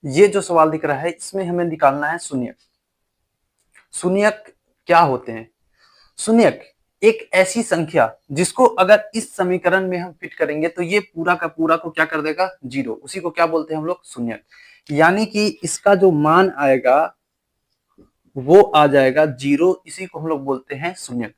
ये जो सवाल दिख रहा है इसमें हमें निकालना है शून्यक। शून्यक क्या होते हैं? शून्यक एक ऐसी संख्या जिसको अगर इस समीकरण में हम फिट करेंगे तो ये पूरा का पूरा को क्या कर देगा? जीरो। उसी को क्या बोलते हैं हम लोग? शून्यक। यानी कि इसका जो मान आएगा वो आ जाएगा जीरो, इसी को हम लोग बोलते हैं शून्यक।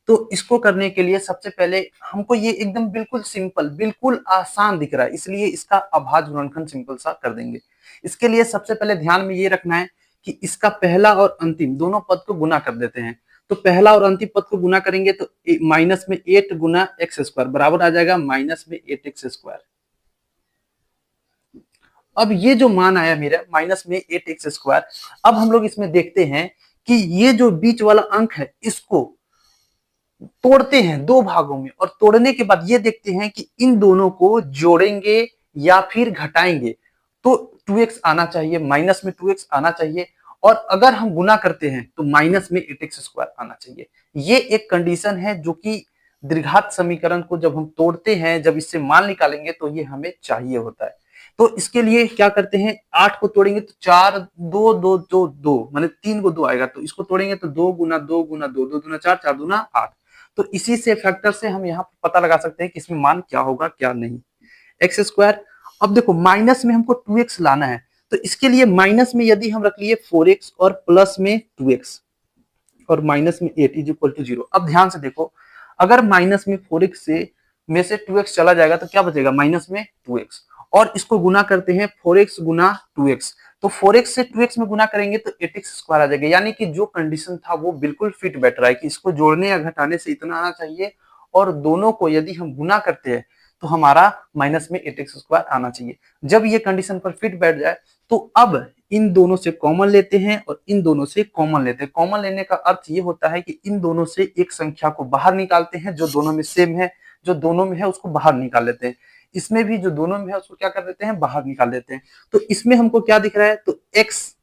तो इसको करने के लिए सबसे पहले हमको ये एकदम बिल्कुल सिंपल, बिल्कुल आसान दिख रहा है, इसलिए इसका अभाज्य गुणनखंड सिंपल सा कर देंगे। इसके लिए सबसे पहले ध्यान में ये रखना है कि इसका पहला और अंतिम दोनों पद को गुना कर देते हैं। तो पहला और अंतिम पद को गुना करेंगे तो माइनस में 8 गुना एक्स स्क्वायर बराबर आ जाएगा माइनस में 8x स्क्वायर। अब ये जो मान आया मेरा माइनस में 8x स्क्वायर, अब हम लोग इसमें देखते हैं कि ये जो बीच वाला अंक है इसको तोड़ते हैं दो भागों में, और तोड़ने के बाद ये देखते हैं कि इन दोनों को जोड़ेंगे या फिर घटाएंगे। तो 2x आना चाहिए, माइनस में 2x आना चाहिए, और अगर हम गुना करते हैं तो माइनस में 8x स्क्वायर आना चाहिए। ये एक कंडीशन है जो कि द्विघात समीकरण को जब हम तोड़ते हैं, जब इससे मान निकालेंगे तो ये हमें चाहिए होता है। तो इसके लिए क्या करते हैं, 8 को तोड़ेंगे तो 4 2 2 2 2 माने 3 को 2 आएगा, तो इसको तोड़ेंगे तो 2 गुना 2 गुना 2 2 गुना 4 4 गुना 8। तो इसी से फैक्टर से हम यहाँ पता लगा सकते हैं कि इसमें मान क्या होगा क्या नहीं। एक्स स्क्वायर, अब देखो माइनस में हमको 2x लाना है, तो इसके लिए माइनस में यदि हम रख लिए 4x और प्लस में 2x और माइनस में 8 इज इक्वल टू 0। अब ध्यान से देखो, अगर माइनस में 4x से 2x चला जाएगा तो क्या बचेगा? माइनस में 2x, और इसको गुना करते हैं 4x गुना 2x, तो 4x से 2x में गुना करेंगे तो 8x स्क्वायर आ जाएगा। यानी कि जो कंडीशन था वो बिल्कुल फिट बैठ रहा है कि इसको जोड़ने या घटाने से इतना आना चाहिए, और दोनों को यदि हम गुना करते हैं तो हमारा माइनस में 8x स्क्वायर आना चाहिए। जब ये कंडीशन पर फिट बैठ जाए तो अब इन दोनों से कॉमन लेते हैं और इन दोनों से कॉमन लेते हैं। कॉमन लेने का अर्थ ये होता है कि इन दोनों से एक संख्या को बाहर निकालते हैं जो दोनों में सेम है, जो दोनों में है उसको बाहर निकाल लेते हैं। इसमें भी जो दोनों में है उसको क्या कर देते हैं? बाहर निकाल देते हैं। तो इसमें हमको क्या दिख रहा है? तो x,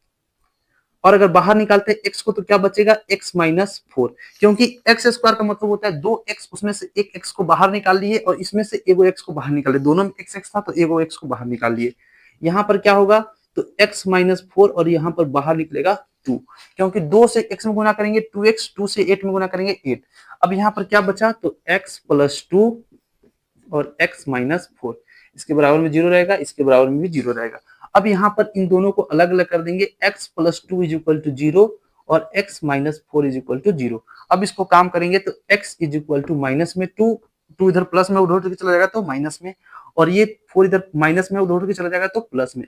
और अगर बाहर निकालते हैं x को तो क्या बचेगा? x माइनस 4, क्योंकि एक्स स्क्वायर का मतलब होता है 2x, उसमें से एक x को बाहर निकाल लिए और इसमें से एगो x को बाहर निकाल लिए, दोनों में x x था तो एगो x को बाहर निकाल लिए। यहाँ पर क्या होगा? तो x माइनस 4 और यहाँ पर बाहर निकलेगा 2, क्योंकि 2 से x में गुना करेंगे 2x, 2 से 8 में गुना करेंगे 8। अब यहाँ पर क्या बचा? तो x प्लस 2 और x माइनस 4, इसके बराबर में 0 रहेगा, इसके बराबर में भी 0 रहेगा। अब यहाँ पर इन दोनों को अलग अलग कर देंगे, x plus 2 is equal to 0 और x minus 4 is equal to 0। अब इसको काम करेंगे तो x is equal to minus में 2, 2 इधर प्लस में उधर के चला जाएगा तो माइनस में, और ये 4 इधर माइनस में उधर के चला जाएगा तो प्लस में।